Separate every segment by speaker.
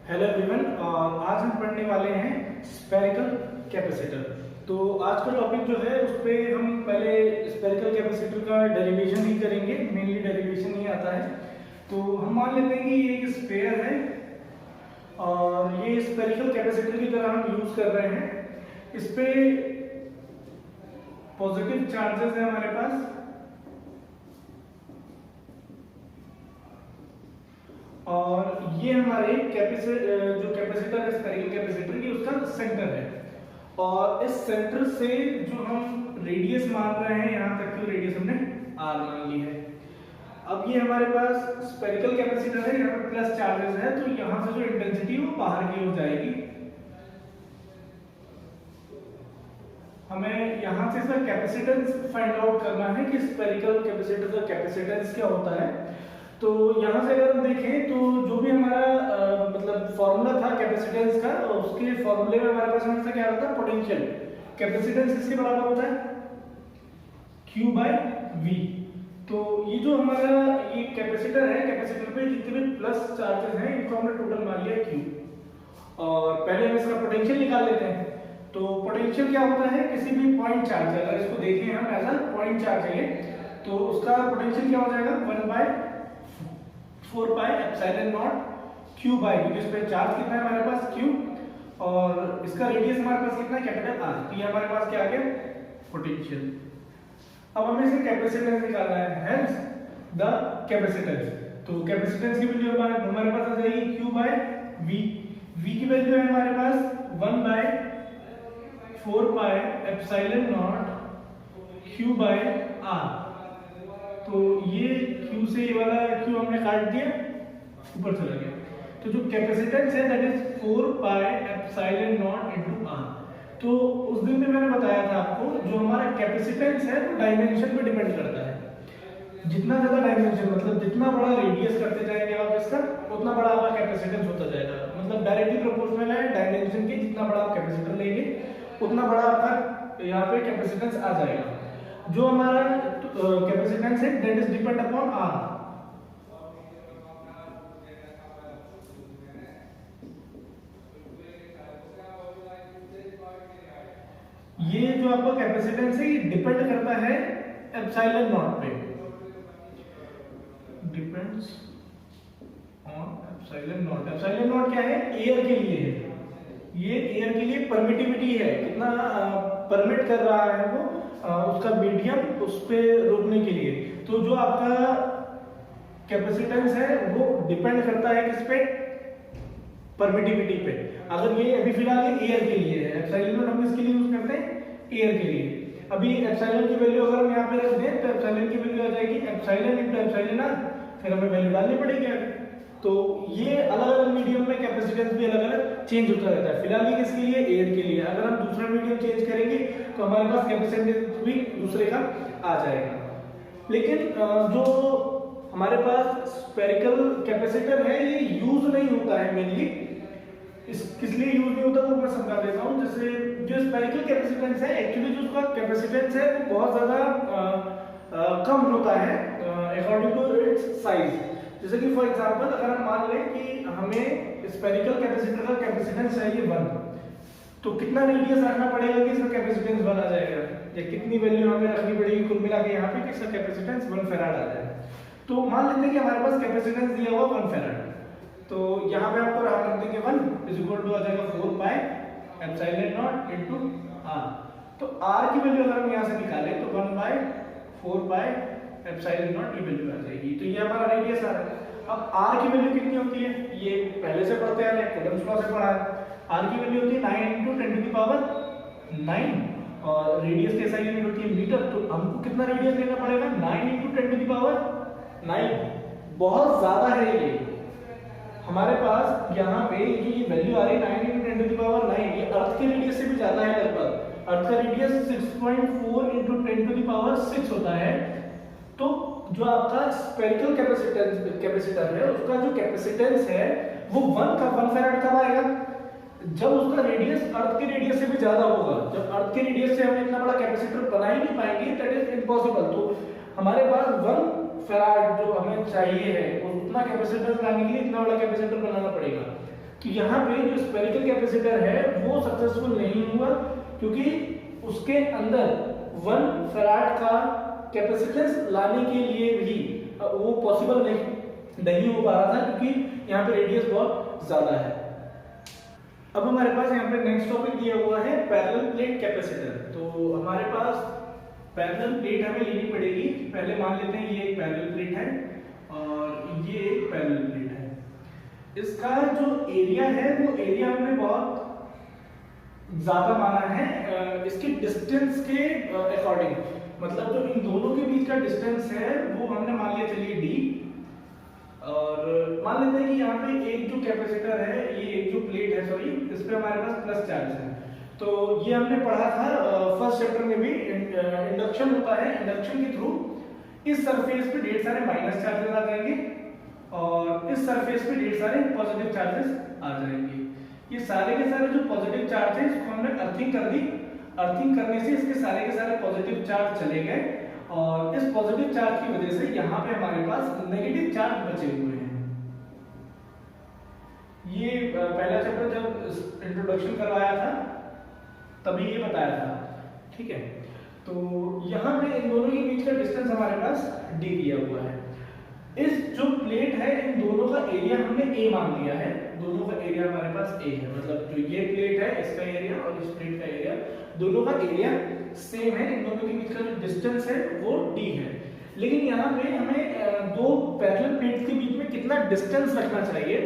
Speaker 1: Hello everyone, आज हम पढ़ने वाले हैं स्फेरिकल कैपेसिटर। तो आज का टॉपिक जो है उस पे हम पहले स्फेरिकल कैपेसिटर का डेरिवेशन ही करेंगे। मेनली डेरिवेशन ही आता है। तो हम मान लेते हैं कि ये एक स्फेयर है और ये स्फेरिकल कैपेसिटर की तरह हम यूज कर रहे हैं। इस पे पॉजिटिव चार्जेस है हमारे पास और ये हमारे जो कैपेसिटर है स्फेरिकल कैपेसिटर की उसका सेंटर है। और इस सेंटर से जो हम रेडियस मान रहे हैं, यहाँ तक की रेडियस हमने r मान ली है। अब ये हमारे पास स्फेरिकल कैपेसिटर है, यहाँ पे प्लस चार्जेस है, तो यहाँ से जो इंटेंसिटी है वो बाहर की हो जाएगी। हमें यहाँ से इसका कैपेसिटेंस फाइंड आउट करना है कि स्फेरिकल कैपेसिटर का कैपेसिटेंस क्या होता है। तो यहाँ से अगर हम देखें तो जो भी हमारा मतलब फॉर्मूला था कैपेसिटेंस का, उसके फॉर्मूले में हमारे पास हमेशा क्या होता है, पोटेंशियल। कैपेसिटेंस इसके बराबर होता है Q बाय V। तो ये जो हमारा ये कैपेसिटर है, कैपेसिटर पे जितने भी प्लस चार्जेस हैं इनको हमने टोटल मान लिया Q। और पहले हम इसका पोटेंशियल निकाल लेते हैं। तो पोटेंशियल क्या होता है, किसी भी पॉइंट चार्ज, अगर इसको देखें हम एज अ पॉइंट चार्ज है तो उसका पोटेंशियल क्या हो जाएगा 1/4 pi epsilon naught Q by, क्योंकि इस पे चार्ज कितना है हमारे पास Q और इसका रेडियस हमारे पास कितना है कैपिटल R। तो ये हमारे पास क्या आ गया पोटेंशियल। अब हमें इसका कैपेसिटेंस निकालना है, हेंस द कैपेसिटेंस। तो कैपेसिटेंस की वैल्यू हमारे पास आ जाएगी Q बाय V। V की वैल्यू है हमारे पास 1/4 pi epsilon naught Q by R। तो ये Q से ये वाला Q हमने काट दिया, ऊपर चला गया। तो जो कैपेसिटेंस है that is 4 pi epsilon not into R। तो उस दिन में मैंने बताया था आपको, जो हमारा कैपेसिटेंस है वो डायमेंशन पे डिपेंड करता है। जितना ज्यादा डायमेंशन मतलब जितना बड़ा रेडियस करते जाएंगे आप इसका, उतना बड़ा आपका कैपेसिटेंस होता जाएगा। मतलब डायरेक्टली प्रोपोर्शनल है डायमेंशन के, जितना बड़ा आप कैपेसिटर लेंगे उतना बड़ा आपका यहाँ पे कैपेसिटेंस आ जाएगा। जो हमारा कैपेसिटेंस है that is depend upon R। ये जो आपका कैपेसिटेंस है ये डिपेंड करता है एप्सिलॉन नॉट पे, depends on epsilon not. Epsilon not क्या है, एयर के लिए है। ये एयर के लिए परमिटिविटी है, कितना परमिट कर रहा है वो उसका मीडियम उस पे रोकने के लिए। तो जो आपका कैपेसिटेंस है वो डिपेंड करता है किस पे, परमिटिविटी पे। अगर ये अभी फिलहाल ये एयर के लिए है, एप्सिलॉन हम इसके लिए यूज करते हैं एयर के लिए। अभी एप्सिलॉन की वैल्यू अगर हम यहाँ पे रख दें तो एप्सिलॉन की वैल्यू आ जाएगी एप्सिलॉन इनटू एप्सिलॉन R, फिर हमें वैल्यू डालनी पड़ेगी आगे। तो ये अलग अलग मीडियम में कैपेसिटेंस भी अलग अलग चेंज होता रहता है। फिलहाल ये किसके लिए, एयर के लिए। अगर हम दूसरा मीडियम चेंज करेंगे तो हमारे पास कैपेसिटेंस भी दूसरे का आ जाएगा। लेकिन जो हमारे पास स्फेरिकल कैपेसिटर है ये यूज नहीं होता है मेनली। किस लिए यूज नहीं होता वो मैं समझा देता हूँ। जैसे जो स्फेरिकल कैपेसिटेंस है, एक्चुअली जो उसका कैपेसिटेंस है वो बहुत ज्यादा कम होता है अकॉर्डिंग टू इट्स साइज। जैसे कि फॉर एग्जांपल अगर हम मान लें कि हमें स्फेरिकल कैपेसिटर का कैपेसिटेंस चाहिए 1, तो कितना रेडियस रखना पड़ेगा कि इसका कैपेसिटेंस 1 आ जाएगा, या कितनी वैल्यू हमें रखनी पड़ेगी कुल मिला के यहाँ पे कि इसका कैपेसिटेंस 1 फैराड आ जाए। तो मान लेते हैं कि हमारे पास कैपेसिटेंस दिया हुआ 1 फैराड। तो यहाँ पे आपको हम रख देंगे 1 इज इक्वल टू आ जाएगा 4 पाई एप्सिलॉन नॉट इनटू R। तो R की वैल्यू अगर हम यहाँ से निकालें तो 1/4 पाई एप्सिलॉन नॉट की वैल्यू आ जाएगी। तो ये हमारा रेडियस आ रहा है। अब R की वैल्यू कितनी होती है, ये पहले से पढ़ते आ रहे हैं, कूलम्ब्स लॉ से पढ़ा है। R की वैल्यू होती है 9 × 10⁹ और रेडियस कैसा यूनिट होती है मीटर। तो हमको कितना रेडियस लेना पड़ेगा 9 × 10⁹ बहुत ज्यादा है ये। हमारे पास यहाँ पे ये वैल्यू आ रही है 9 × 10⁹, ये अर्थ के रेडियस से भी ज्यादा है लगभग। अर्थ का रेडियस 6.4 × 10⁶ होता है। तो जो आपका स्फेरिकल कैपेसिटर है उसका जो कैपेसिटेंस है वो 1 फैराड कब आएगा, जब उसका रेडियस अर्थ के रेडियस से भी ज्यादा होगा। जब अर्थ के रेडियस से हम इतना बड़ा कैपेसिटर बना ही नहीं पाएंगे, दैट इज इम्पॉसिबल। तो हमारे पास 1 फैराड जो हमें चाहिए है, उतना कैपेसिटर बनाने के लिए इतना बड़ा कैपेसिटर बनाना पड़ेगा। कि यहाँ पे जो स्फेरिकल कैपेसिटर है वो सक्सेसफुल नहीं हुआ, क्योंकि उसके अंदर 1 फैराड का कैपेसिटेंस लाने के लिए भी वो पॉसिबल नहीं हो पा रहा था, क्योंकि यहाँ पे रेडियस बहुत ज्यादा है। अब हमारे पास यहाँ पे नेक्स्ट टॉपिक दिया हुआ है पैरेलल प्लेट कैपेसिटर। तो हमारे पास पैरेलल प्लेट हमें लेनी पड़ेगी। पहले मान लेते हैं ये एक पैरेलल प्लेट है और ये एक पैरेलल प्लेट है। इसका जो एरिया है वो एरिया हमने बहुत ज्यादा माना है इसके डिस्टेंस के अकॉर्डिंग, मतलब जो इन दोनों के बीच का डिस्टेंस है वो हमने मान लिया चलिए d, और मान लेते हैं कि यहाँ पे एक जो कैपेसिटर है, ये एक जो प्लेट है सॉरी, इस पे हमारे पास प्लस चार्ज है। तो ये हमने पढ़ा था फर्स्ट चैप्टर में भी, इंडक्शन होता है, इंडक्शन के थ्रू इस सरफेस पे ढेर सारे माइनस चार्जेस आ जाएंगे और इस सरफेस पे ढेर सारे पॉजिटिव चार्जेस आ जाएंगे। ये सारे के सारे जो पॉजिटिव चार्जेस को हमने अर्थिंग कर दी, अर्थिंग करने से इसके सारे के सारे पॉजिटिव चार्ज चले गए और इस पॉजिटिव चार्ज की वजह से यहाँ पे हमारे पास नेगेटिव चार्ज बचे हुए हैं। ये पहला चैप्टर जब इंट्रोडक्शन करवाया था तभी ये बताया था, ठीक है। तो यहाँ पे इन दोनों के बीच का डिस्टेंस हमारे पास d दिया हुआ है। इस जो प्लेट है इन दोनों का एरिया हमने a मान लिया है, दोनों का एरिया हमारे पास a है, मतलब जो ये प्लेट है इसका एरिया और इस प्लेट का एरिया, दोनों का एरिया सेम है, इन दोनों के बीच का जो डिस्टेंस है वो d है। लेकिन यहाँ पे हमें दो पैरेलल प्लेट्स के बीच में कितना डिस्टेंस रखना चाहिए,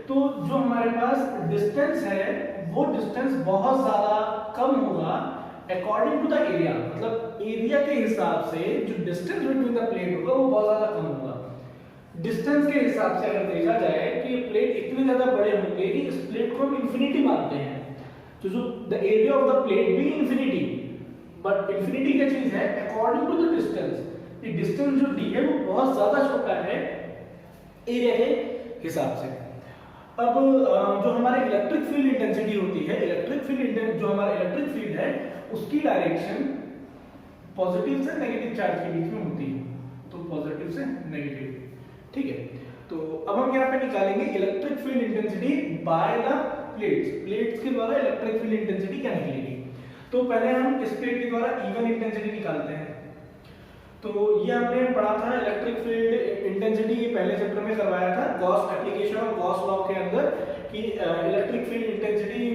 Speaker 1: तो जो हमारे पास डिस्टेंस है वो डिस्टेंस बहुत ज्यादा कम होगा अकॉर्डिंग टू द एरिया, मतलब एरिया के हिसाब से जो डिस्टेंस बिटवीन द प्लेट होगा वो बहुत ज्यादा कम होगा। डिस्टेंस के हिसाब से अगर देखा जाए कि ये प्लेट इतने ज्यादा बड़े होंगे कि इस प्लेट को हम इंफिनिटी मानते हैं, तो जो the area of the plate भी इंफिनिटी, बट इंफिनिटी क्या चीज है अकॉर्डिंग टू द डिस्टेंस, ये डिस्टेंस जो डी है वो बहुत ज्यादा छोटा है एरिया के हिसाब से। अब जो हमारे इलेक्ट्रिक फील्ड इंटेंसिटी होती है, इलेक्ट्रिक फील्ड जो हमारा इलेक्ट्रिक फील्ड है उसकी डायरेक्शन पॉजिटिव से नेगेटिव चार्ज के बीच में होती है, तो पॉजिटिव से नेगेटिव, ठीक है। तो अब हम यहाँ पे निकालेंगे electric field intensity by the plates, plates के द्वारा इलेक्ट्रिक फील्ड इंटेंसिटी क्या निकलेगी। तो पहले हम इस प्लेट के द्वारा इवन इंटेंसिटी निकालते हैं। तो ये हमने पढ़ा था इलेक्ट्रिक फील्ड इंटेंसिटी, ये पहले चैप्टर में करवाया था गॉस एप्लीकेशन और गॉस लॉ के अंदर, कि electric field intensity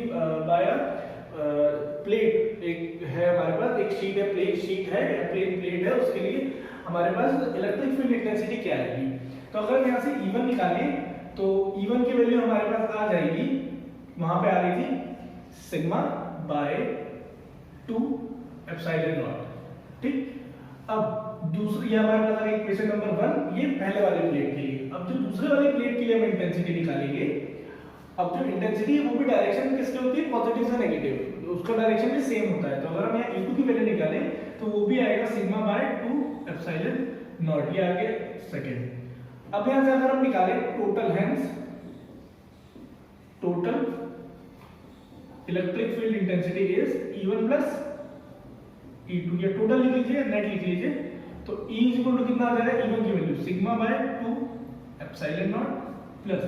Speaker 1: bye plate एक है हमारे पास, एक शीट है, प्लेन शीट है या प्लेन प्लेट है, उसके लिए हमारे पास इलेक्ट्रिक फील्ड इंटेंसिटी क्या आएगी। तो अगर यहाँ से E1 निकालें तो E1 की वैल्यू हमारे पास आ जाएगी, वहां पे आ रही थी सिग्मा बाय 2 एप्सिलॉन नॉट, ठीक। अब दूसरी हमारे पास आ गई इक्वेशन नंबर 1, ये पहले वाले प्लेट के लिए। अब जो दूसरे वाले प्लेट के लिए हम इंटेंसिटी निकालेंगे, अब जो इंटेंसिटी है वो भी डायरेक्शन किसके होती है पॉजिटिव से नेगेटिव, उसका डायरेक्शन भी सेम होता है। तो अगर हम यहाँ E2 की वैल्यू निकालें तो वो भी आएगा सिग्मा बाय 2 एप्सिलॉन नॉट, ये आ गया सेकंड। अब यहाँ से अगर हम निकालें total, hence total electric field intensity is E1 plus E2, या टोटल लिख लीजिए, नेट लिख लीजिए। तो E इज इक्वल टू कितना आ जाएगा, E1 की value sigma bye 2 epsilon not plus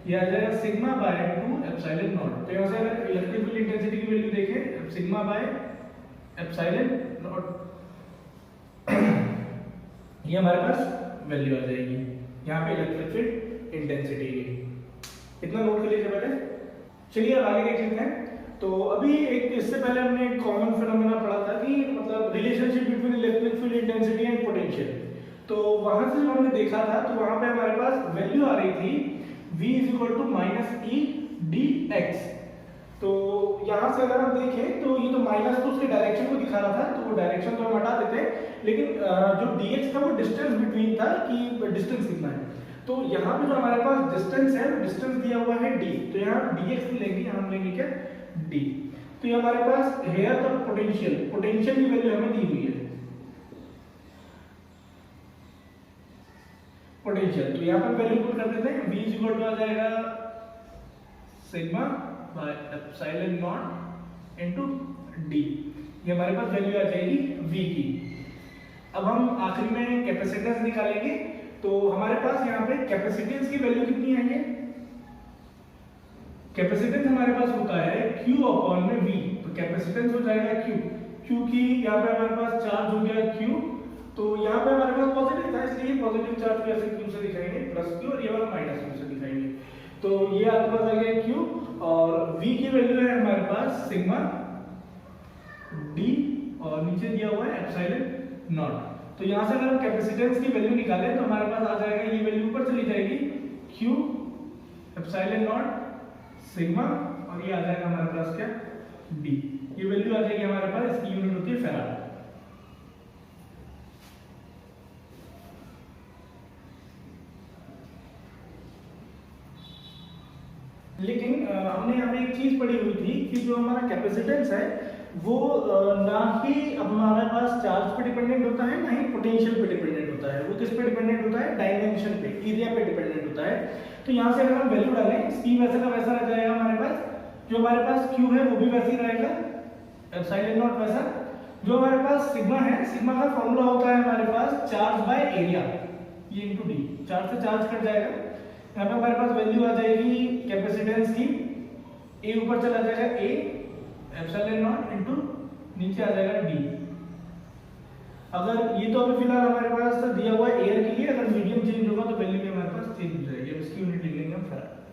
Speaker 1: ये आ जाएगा सिग्मा बाय 2 एप्सिलॉन नॉट। तो यहाँ से अगर इलेक्ट्रिक फील्ड इंटेंसिटी की वैल्यू देखें, सिग्मा बाय एप्सिलॉन नॉट, ये हमारे पास वैल्यू आ जाएगी यहाँ पे इलेक्ट्रिक फील्ड इंटेंसिटी की। इतना नोट कर लीजिए पहले। चलिए अब आगे देखते हैं। तो अभी एक इससे पहले हमने एक कॉमन फिनोमेना पढ़ा था कि मतलब relationship between electric field intensity and potential. तो वहां से जब हमने देखा था तो वहां पे हमारे पास वैल्यू आ रही थी v इज -e dx। तो यहां से अगर हम देखें तो ये तो माइनस तो उसके डायरेक्शन को दिखा रहा था, तो वो डायरेक्शन तो हम हटा देते हैं, लेकिन जो dx था वो डिस्टेंस बिटवीन था कि डिस्टेंस कितना है। तो यहाँ पे जो हमारे पास डिस्टेंस है, डिस्टेंस दिया हुआ है d, तो यहाँ dx लेंगे, हम लेंगे क्या d। तो ये हमारे पास हेयर द पोटेंशियल, पोटेंशियल की वैल्यू हमें दी हुई है पोटेंशियल। तो यहाँ पर वैल्यू पुट कर देते हैं, v इज इक्वल टू आ जाएगा sigma by epsilon not into d, ये हमारे पास वैल्यू आ जाएगी v की। अब हम आखिरी में कैपेसिटेंस निकालेंगे। तो हमारे पास यहाँ पे कैपेसिटेंस की वैल्यू कितनी आई है, कैपेसिटेंस हमारे पास होता है Q अपॉन में V, तो कैपेसिटेंस हो जाएगा Q, क्योंकि यहाँ पे हमारे पास चार्ज हो गया Q, तो यहाँ पे हमारे पास पॉजिटिव था इसलिए पॉजिटिव चार्ज को ऐसे Q से दिखाएंगे प्लस Q, और ये वाला माइनस Q से दिखाएंगे। तो ये आपके पास आ गया Q, और V की वैल्यू है हमारे पास सिग्मा D, और नीचे दिया हुआ है एप्सिलॉन नॉट। तो यहाँ से अगर हम कैपेसिटेंस की वैल्यू निकालें तो हमारे पास आ जाएगा, ये वैल्यू ऊपर चली जाएगी Q एप्सिलॉन नॉट सिग्मा, और ये आ जाएगा हमारे पास क्या D, ये वैल्यू आ जाएगी हमारे पास, इसकी यूनिट होती है फैराड। लेकिन हमने यहाँ पे एक चीज पढ़ी हुई थी कि जो हमारा कैपेसिटेंस है वो ना ही हमारे पास चार्ज पे डिपेंडेंट होता है, ना ही पोटेंशियल पे डिपेंडेंट होता है। वो किस पे डिपेंडेंट होता है? डायमेंशन पे, एरिया पे डिपेंडेंट होता है। तो यहाँ से अगर हम वैल्यू डालें, C वैसा का वैसा रह जाएगा हमारे पास, जो हमारे पास Q है वो भी वैसे ही रहेगा, एप्सिलॉन नॉट वैसा। जो हमारे पास सिग्मा है, सिग्मा का फॉर्मूला होता है हमारे पास चार्ज बाय एरिया, ये इनटू डी, चार्ज से चार्ज कट जाएगा। यहाँ पे हमारे पास वैल्यू आ जाएगी कैपेसिटेंस की, ए ऊपर चला जाएगा ए एप्सिलॉन नॉट इनटू नीचे आ जाएगा डी। अगर ये तो अभी फिलहाल हमारे पास दिया हुआ है एयर के लिए, अगर मीडियम चेंज होगा तो वैल्यू भी हमारे पास चेंज हो जाएगी। अब इसकी यूनिट लिख लेंगे हम फैराड।